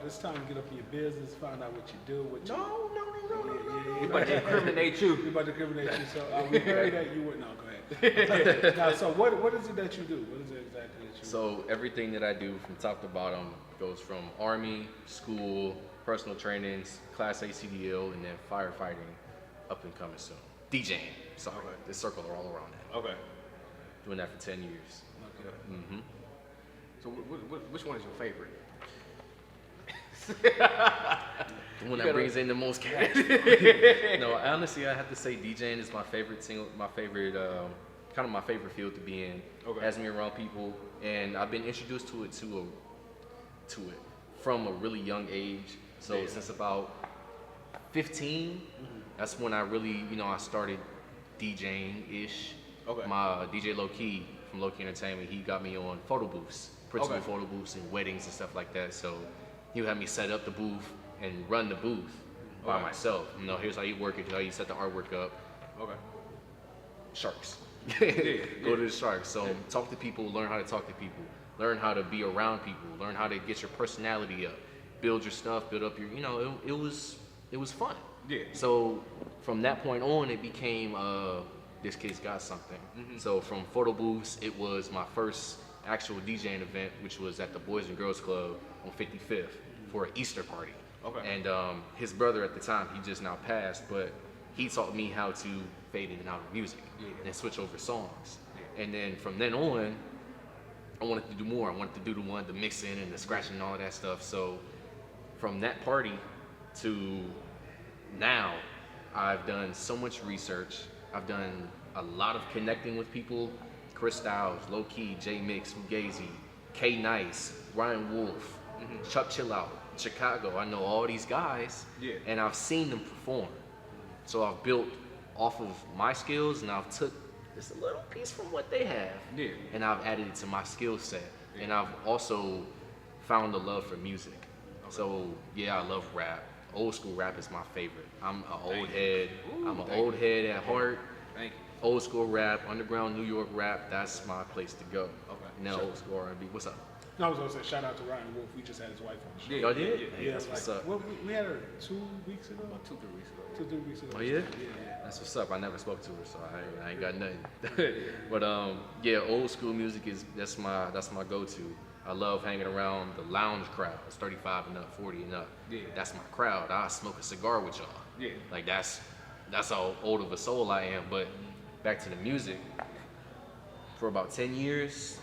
it's time to get up in your business, find out what you do, what you... No. Yeah. We about to incriminate you. We about to incriminate you. So we heard that you would... No, go ahead. Now, so what is it that you do? What is it exactly that you do? So everything that I do from top to bottom goes from Army, school, personal trainings, Class A CDL, and then firefighting, up and coming soon. DJing. Sorry, this circle are all around that. Okay. Doing that for 10 years. Okay. Mm-hmm. So which one is your favorite? The one that brings in the most cash. No, honestly, I have to say DJing is my favorite kind of my favorite field to be in. Okay. Has me around people, and I've been introduced to it from a really young age. So since about 15, that's when I really, I started DJing-ish. Okay. My DJ Low Key from Low Key Entertainment, he got me on photo booths, principal photo booths and weddings and stuff like that. So he would have me set up the booth and run the booth by myself. Here's how you work it, how you set the artwork up. Okay. Sharks. Go to the sharks. So talk to people, learn how to talk to people, learn how to be around people, learn how to get your personality up, build your stuff, build up your, it was fun. Yeah. So from that point on, it became this kid's got something. So from photo booths, it was my first actual DJing event, which was at the Boys and Girls Club on 55th for an Easter party. Okay. And his brother at the time, he just now passed, but he taught me how to fade in and out of music and switch over songs. And then from then on, I wanted to do more. I wanted to do the mixing and the scratching and all of that stuff. So from that party to now, I've done so much research. I've done a lot of connecting with people. Chris Styles, Low Key, J Mix, Fugazi, K Nice, Ryan Wolf, Chuck Chill Out, Chicago. I know all these guys, and I've seen them perform. So I've built off of my skills, and I've took just a little piece from what they have, and I've added it to my skill set. And I've also found a love for music. So I love rap. Old school rap is my favorite. I'm an old head. I'm an old head at heart. Thank you. Old school rap, underground New York rap, that's my place to go. Okay. Now old school R&B. What's up? No, I was going to say shout out to Ryan Wolf. We just had his wife on the show. Y'all did? Yeah, That's what's up. We had her 2 weeks ago? About 2-3 weeks ago. 2, 3 weeks ago. Oh yeah? That's what's up. I never spoke to her, so I ain't got nothing. But old school music that's my go-to. I love hanging around the lounge crowds, 35 and up, 40 and up. Yeah. That's my crowd. I smoke a cigar with y'all. Yeah. Like that's how old of a soul I am. But back to the music. For about 10 years,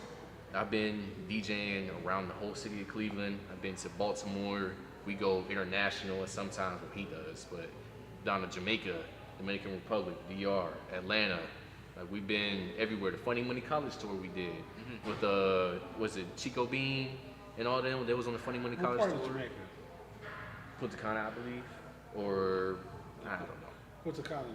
I've been DJing around the whole city of Cleveland. I've been to Baltimore. We go international, and sometimes he does, but down to Jamaica, Dominican Republic, DR, Atlanta. Like we've been everywhere. The Funny Money College tour we did with was it Chico Bean and all them? They was on the Funny Money College part tour. of Jamaica? Punta Cana, I believe, or I don't know. What's a colony?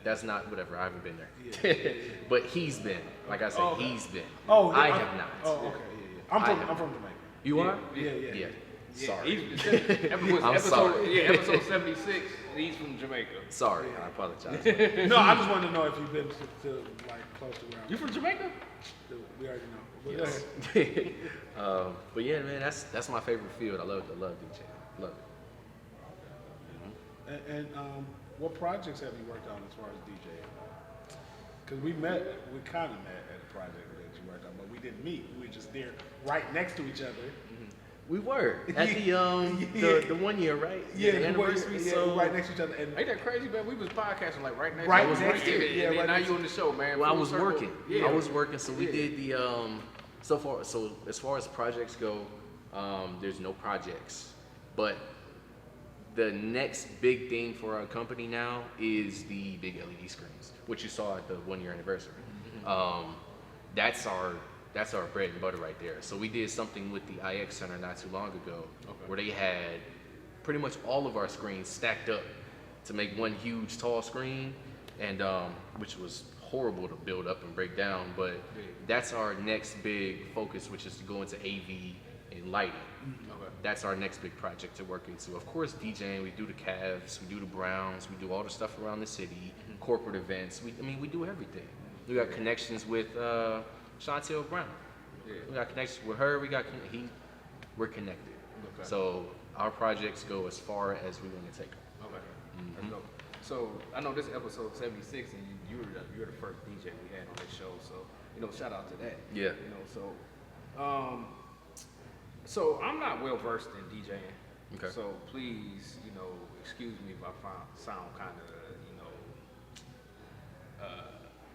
That's not whatever. I haven't been there. Yeah. But he's been. Like I said, he's been. Oh, yeah, I have not. Oh, okay, yeah. I'm from Jamaica. You are? Yeah. Sorry. Episode sorry. episode 76. He's from Jamaica. Sorry, I apologize. No, I just wanted to know if you've been to like close to where You from Jamaica? we already know. Yes. But yeah, man, that's my favorite field. I love DJing. Love it. And what projects have you worked on as far as DJing? Because we kind of met at a project that you worked on, but we didn't meet. We were just there right next to each other. We were at the 1 year, right? The anniversary. So right next to each other. And Ain't that crazy, man? We was podcasting like right next. Right to next to it. Yeah, and right now next you on the show, man. well, I Full was circle. working. Yeah. I was working. So we did the So as far as projects go, there's no projects, but the next big thing for our company now is the big LED screens, which you saw at the 1 year anniversary. That's our bread and butter right there. So we did something with the IX Center not too long ago, where they had pretty much all of our screens stacked up to make one huge tall screen, and which was horrible to build up and break down. But that's our next big focus, which is to go into AV and lighting. That's our next big project to work into. Of course, DJing, we do the Cavs, we do the Browns, we do all the stuff around the city, corporate events. We do everything. We got connections with Chantel Brown. We got connections with her. We're connected. Okay. So our projects go as far as we want to take them. Okay. That's dope. So I know this is episode 76, and you're the first DJ we had on this show. So shout out to that. Yeah. So I'm not well versed in DJing. Okay. So please, excuse me if I sound kind of,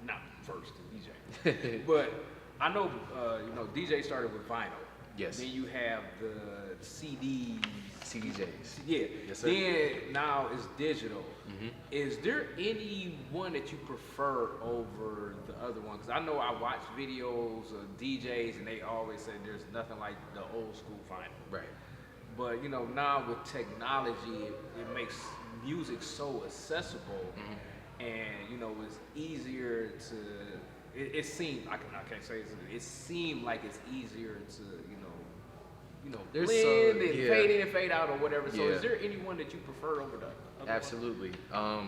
not versed in DJing. But I know, DJ started with vinyl. Yes. Then you have the CDs. CDJs. Yeah. Yes, sir. Then now it's digital. Is there any one that you prefer over the other one? Because I know I watch videos of DJs and they always say there's nothing like the old school vinyl. Right. But now with technology, it makes music so accessible, and it's easier to. It seems I can't say it seemed like it's easier to There's blend some- and yeah. fade in and fade out or whatever. So Yeah. is there anyone that you prefer over the other one? Absolutely.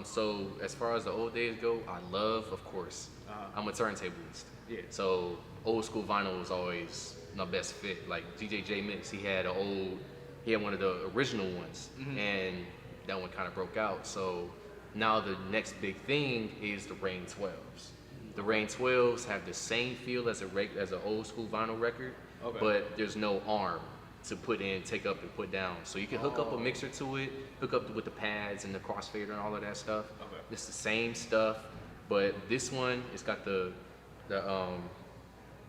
So as far as the old days go, I love, of course, I'm a turntablist. Yeah. So old school vinyl was always my best fit. Like DJ J Mix, he had one of the original ones, and that one kind of broke out. So now the next big thing is the Rain 12s. The Rain 12s have the same feel as an old school vinyl record, but there's no arm to put in, take up, and put down. So you can hook up a mixer to it, hook up with the pads and the crossfader and all of that stuff. It's the same stuff, but this one, it's got the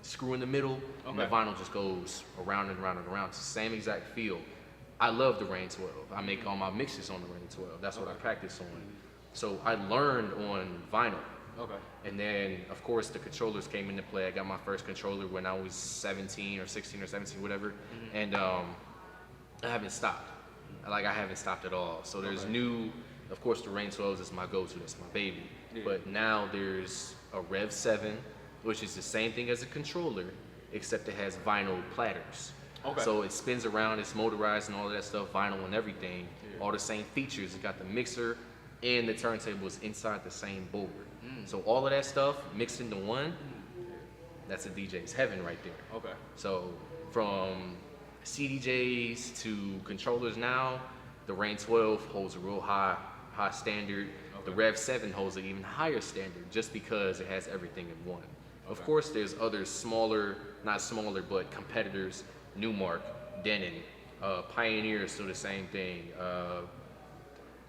screw in the middle, and the vinyl just goes around and around and around. It's the same exact feel. I love the Rain 12. I make all my mixes on the Rain 12. That's what I practice on. So I learned on vinyl. And then, of course, the controllers came into play. I got my first controller when I was 17 or 16 or 17, whatever. And I haven't stopped. I haven't stopped at all. So there's of course, the Rain 12s is my go-to. That's my baby. Yeah. But now there's a Rev 7, which is the same thing as a controller, except it has vinyl platters. So it spins around, it's motorized and all of that stuff, vinyl and everything. All the same features. It got the mixer and the turntables inside the same board. So all of that stuff mixed into one, that's a DJ's heaven right there. So from CDJs to controllers now, the Rain 12 holds a real high standard. The Rev 7 holds an even higher standard just because it has everything in one. Of course, there's other smaller, not smaller, but competitors, Newmark, Denon, Pioneer is still the same thing.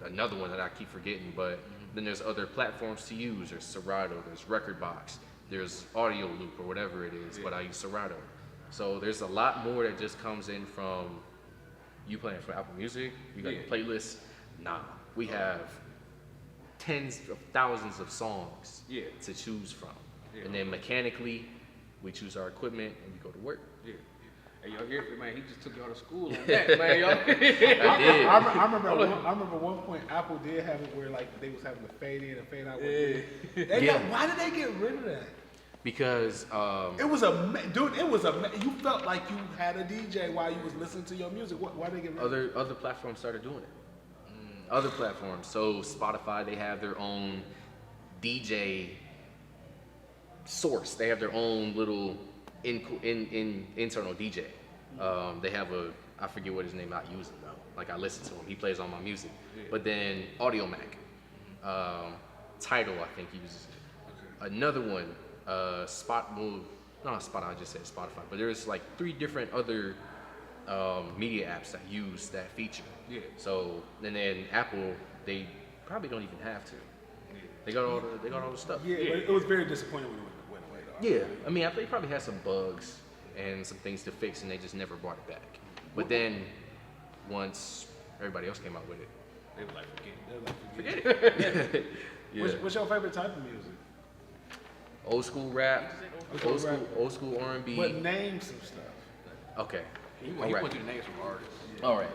Another one that I keep forgetting, but then there's other platforms to use. There's Serato, there's Rekordbox, there's Audio Loop or whatever it is, but I use Serato. So there's a lot more that just comes in from you playing for Apple Music, you got your playlist. Nah, we have tens of thousands of songs to choose from. And then mechanically, we choose our equipment and we go to work. Hey, y'all hear it, man? He just took y'all to school on that, man. Y'all. I did. I remember one point Apple did have it where they was having to fade in and fade out. Why did they get rid of that? Because it was you felt like you had a DJ while you was listening to your music. Why did they get rid of it? other platforms started doing it. Other platforms. So Spotify, they have their own DJ source. They have their own little internal DJ. They have I forget what his name, not using though. Like I listen to him, he plays all my music. But then Audio Mac, Tidal, I think uses it. Another one, I just said Spotify, but there's like 3 different other media apps that use that feature. So and then Apple, they probably don't even have to. They got all the stuff. But it was very disappointing when it went away though. Yeah, I mean, they probably had some bugs and some things to fix, and they just never brought it back. But then, once everybody else came out with it, They were like, forget it. Yeah. What's your favorite type of music? Old school rap, old school R&B. But name some stuff. Okay. He All right. went through the names from artists. All right.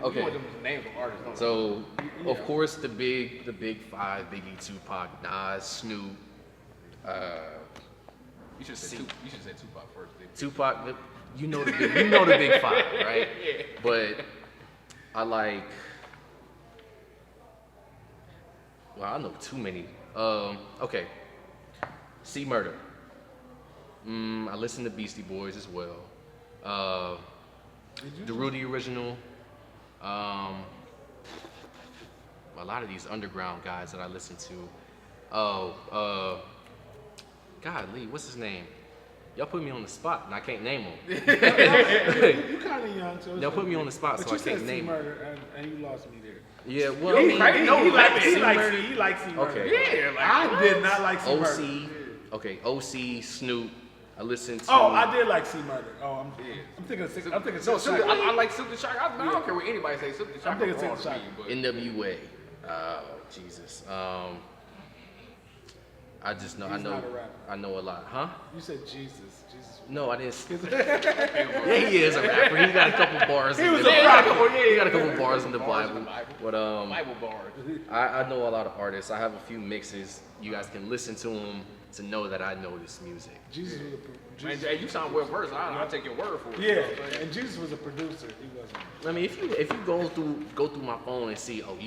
Okay. You want them names from artists, don't So, of course, the big 5: Biggie, Tupac, Nas, Snoop. You should say Tupac first. Tupac, you know the big 5, right? But I like. Well, I know too many. Okay. C Murder. I listen to Beastie Boys as well. The Rudy original. A lot of these underground guys that I listen to. God, Lee, what's his name? Y'all put me on the spot and I can't name him. You kind of young, so Y'all put me on the spot, but so I you said can't name him. Murder, and you lost me there. Yeah, well, I mean, He likes C Murder. Okay. Yeah, like, I did not like C Murder. OC, okay, OC, Snoop. I listened to. Oh, I did like C Murder. Oh, I'm thinking of No, Silk the I like Silk the Shock. I don't care what anybody say. Silk the Shock. I'm thinking Silk the Shock. NWA. Oh, Jesus. I just know. He's I know. not a rapper. I know a lot, huh? You said Jesus. Jesus. No, I didn't. Yeah, he is a rapper. He got a couple bars. He was in the a rapper. He got a couple bars in the Bible. But Bible bars. I know a lot of artists. I have a few mixes. You guys can listen to them to know that I know this music. Jesus was a Man, Jay, you sound well versed. I'll take your word for it. Yeah, and Jesus was a producer. He wasn't. I mean, if you go through my phone and see, oh,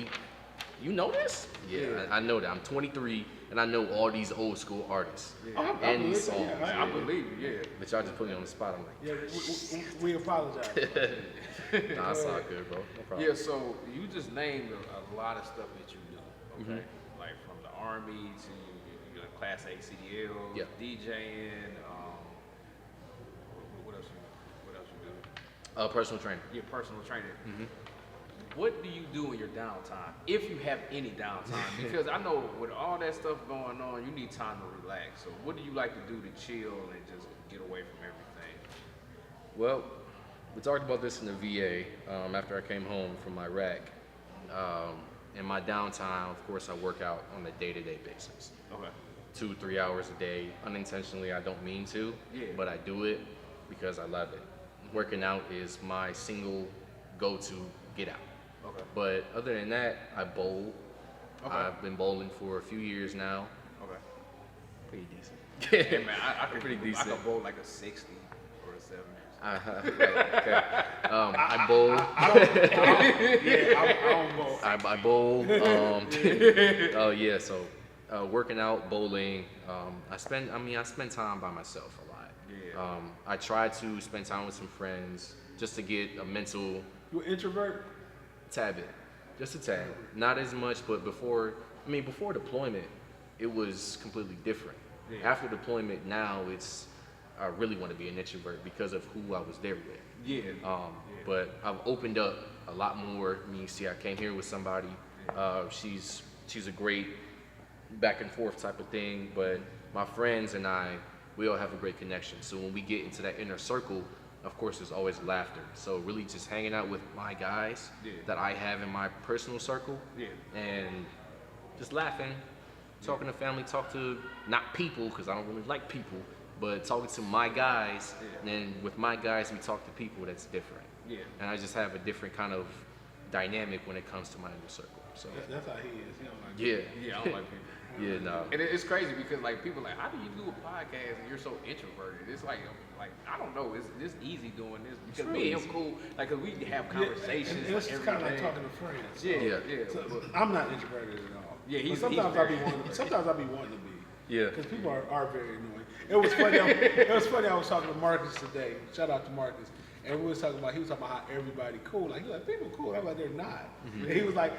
you know this? Yeah, I know that. I'm 23 and I know all these old school artists and these songs. Yeah, I believe you, yeah. But y'all just put me on the spot. I'm like, Yeah, we apologize. nah, it's all good, bro. No problem. Yeah, so you just named a lot of stuff that you do, okay? Like from the Army to your Class A CDL, Yeah. DJing, what else you do? Personal trainer. Your personal trainer. What do you do in your downtime, if you have any downtime? Because I know with all that stuff going on, you need time to relax. So what do you like to do to chill and just get away from everything? Well, we talked about this in the VA after I came home from Iraq. In my downtime, of course, I work out on a day-to-day basis. Okay. 2-3 hours a day. Unintentionally, I don't mean to, but I do it because I love it. Working out is my single go-to get out. Okay. But other than that, I bowl. Okay. I've been bowling for a few years now. Okay. Pretty decent. Yeah, man, I could Pretty decent. I could bowl like a 60 or a 70. Okay. I bowl. I bowl. Oh yeah. So working out, bowling. I spend time by myself a lot. Yeah. I try to spend time with some friends just to get a mental. You an introvert? Tad bit, just a tad. Not as much, but before deployment, it was completely different. Yeah. After deployment, now I really want to be an introvert because of who I was there with. Yeah. But I've opened up a lot more. I mean, you see, I came here with somebody. She's a great back and forth type of thing. But my friends and I, we all have a great connection. So when we get into that inner circle, of course, there's always laughter. So really just hanging out with my guys that I have in my personal circle and just laughing, talking to family, talk to, not people, because I don't really like people, but talking to my guys. And then with my guys, we talk to people that's different. Yeah. And I just have a different kind of dynamic when it comes to my inner circle. So That's how he is. He don't like Yeah, I don't like people. yeah, no. And it's crazy because like people are like, how do you do a podcast and you're so introverted? It's like I don't know. It's just easy doing this because me and him cool. Like, cause we have conversations. And it's kind of like talking to friends. So, Yeah. So, I'm not introverted at all. Yeah, But he's sometimes very I be wanting to be. Yeah. Because people are very annoying. It was funny. I was talking to Marcus today. Shout out to Marcus. And he was talking about how everybody cool. Like, he was like, people cool. I'm like, they're not. And he was like,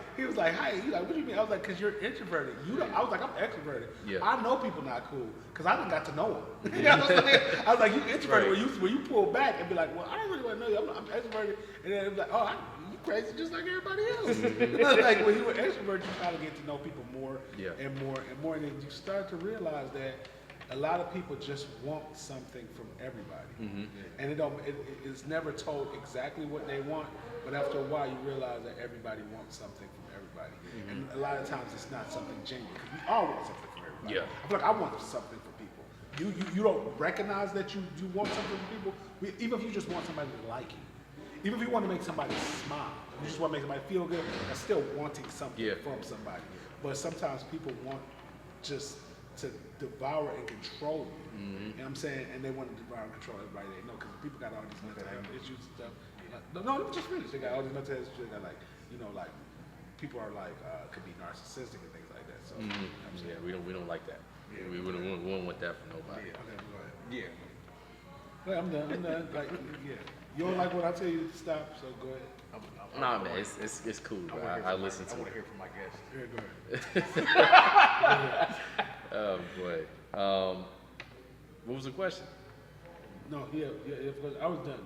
hi. He's like, what do you mean? I was like, because you're introverted. I was like, I'm extroverted. Yeah. I know people not cool because I done got to know them. You know what I'm saying? I was like, you introverted where you pull back and be like, well, I don't really want to know you. I'm extroverted. And then it was like, you crazy just like everybody else. Like, when you're an extrovert, you kind of get to know people more and more and more. And then you start to realize that a lot of people just want something from everybody, and it's never told exactly what they want. But after a while, you realize that everybody wants something from everybody, and a lot of times it's not something genuine. Because we all want something from everybody. Yeah. I feel like I want something from people. You don't recognize that you want something from people. Even if you just want somebody to like you, even if you want to make somebody smile, you just want to make somebody feel good. That's still wanting something from somebody. But sometimes people want just to devour and control you. You know what I'm saying? And they want to devour and control everybody they know because people got all these mental health issues and stuff. No, just finish. They got all these mental health issues. They got like people are like could be narcissistic and things like that. So you know what I'm saying? Yeah, we don't like that. We wouldn't want that for nobody. Okay, go ahead. Yeah. Wait, I'm done. Like, yeah. You don't like what I tell you to stop, so go ahead. Nah, man, it's cool, bro. I listen to I want it. to hear from my guests. Yeah, go ahead. Oh boy. What was the question? No, yeah, I was done.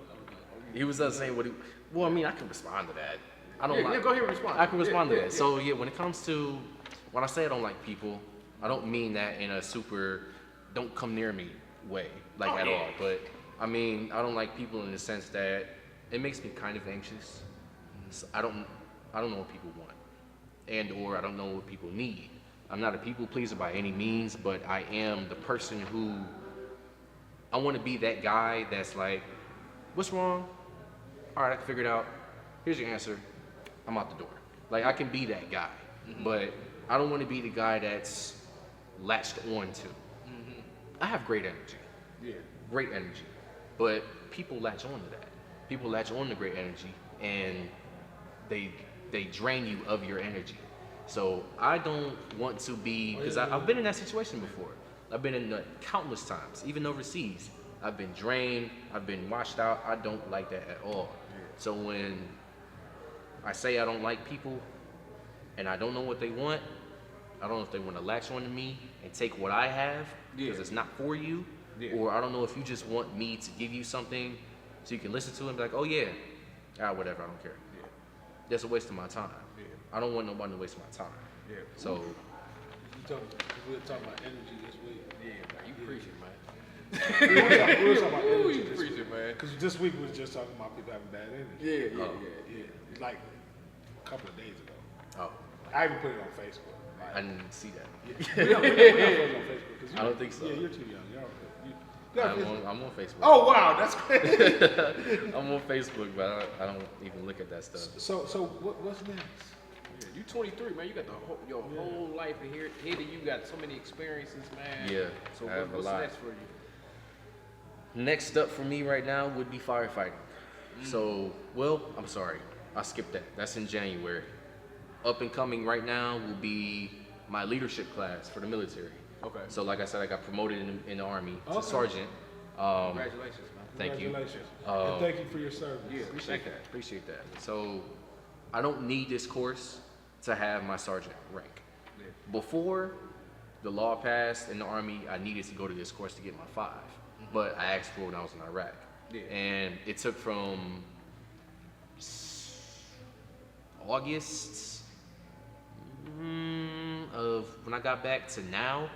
He was saying what he. Well, I mean, I can respond to that. I don't like. Yeah, go ahead and respond. I can respond to that. So yeah, when it comes to when I say I don't like people, I don't mean that in a super don't come near me way, like at all. But I mean, I don't like people in the sense that it makes me kind of anxious. So I don't know what people want, or I don't know what people need. I'm not a people pleaser by any means, but I am the person who I want to be that guy that's like, what's wrong? All right, I can figure it out. Here's your answer. I'm out the door. Like, I can be that guy, but I don't want to be the guy that's latched on to. I have great energy. Yeah. Great energy. But people latch on to that. People latch on to great energy, and they drain you of your energy. So I don't want to be, because I've been in that situation before. I've been in countless times, even overseas. I've been drained, I've been washed out. I don't like that at all. So when I say I don't like people and I don't know what they want, I don't know if they want to latch on to me and take what I have because it's not for you, or I don't know if you just want me to give you something so you can listen to it and be like, oh yeah, whatever, I don't care. That's a waste of my time. I don't want nobody to waste my time. So We were talking about energy this week. You preaching, man. We were talking about energy You this week. preaching, man. Because this week we was just talking about people having bad energy. Yeah. Like a couple of days ago. oh, I even put it on Facebook. I didn't see that. We're not on Facebook. 'Cause I don't think so. Yeah, you're too young. I'm on Facebook. Oh wow, that's crazy. I'm on Facebook, but I don't even look at that stuff. So what's next? You 23, man. You got your whole life ahead of you. Got so many experiences, man. Yeah, So I have a what's lot. next for you? Next up for me right now would be firefighting. So, I'm sorry, I skipped that. That's in January. Up and coming right now will be my leadership class for the military. Okay. So, like I said, I got promoted in the Army to Okay. sergeant. Congratulations, man. Thank you. Congratulations. And thank you for your service. Yeah, Appreciate that. So, I don't need this course to have my sergeant rank. Yeah. Before the law passed in the Army, I needed to go to this course to get my 5. But I asked for it when I was in Iraq. Yeah. And it took from August of when I got back to now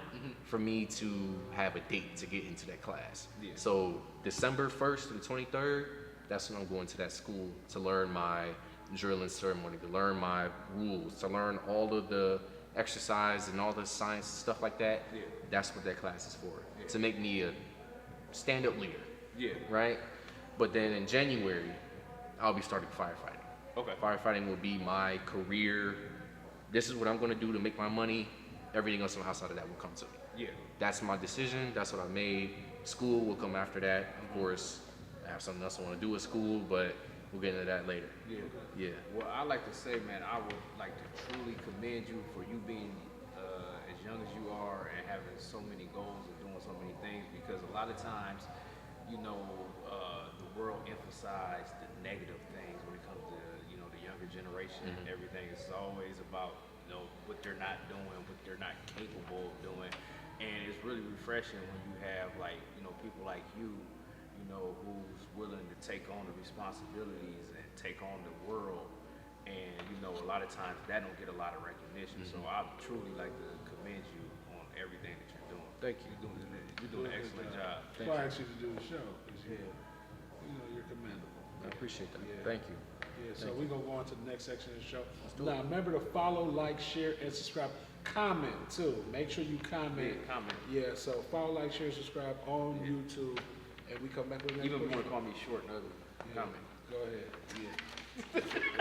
for me to have a date to get into that class. Yeah. So December 1st to the 23rd, that's when I'm going to that school to learn my drill and ceremony, to learn my rules, to learn all of the exercise and all the science and stuff like that. Yeah. That's what that class is for, Yeah. to make me a stand-up leader, Yeah. right? But then in January, I'll be starting firefighting. Okay. Firefighting will be my career. This is what I'm going to do to make my money. Everything else outside of that will come to me. Yeah. That's my decision. That's what I made. School will come after that. Of course, I have something else I want to do with school, but we'll get into that later. Yeah. Yeah. Well, I like to say, man, I would like to truly commend you for you being as young as you are and having so many goals and doing so many things, because a lot of times, the world emphasizes the negative things when it comes to, the younger generation and everything. It's always about, what they're not doing, what they're not capable of doing. And it's really refreshing when you have people like you, who's willing to take on the responsibilities and take on the world. And, a lot of times that don't get a lot of recognition. So I truly like to commend you on everything that you're doing. Thank you. You're doing an excellent job. That's why I asked you to do the show. 'Cause you're commendable. I appreciate that. Yeah. Thank you. Yeah, so Thank we're going to go on to the next section of the show. do Now, it. remember to follow, like, share, and subscribe. Comment, too. Make sure you comment. Yeah, comment. Yeah, so follow, like, share, subscribe on YouTube. And we come back with the next Even if you question. want to call me short and ugly, Yeah, comment. Go ahead. Yeah.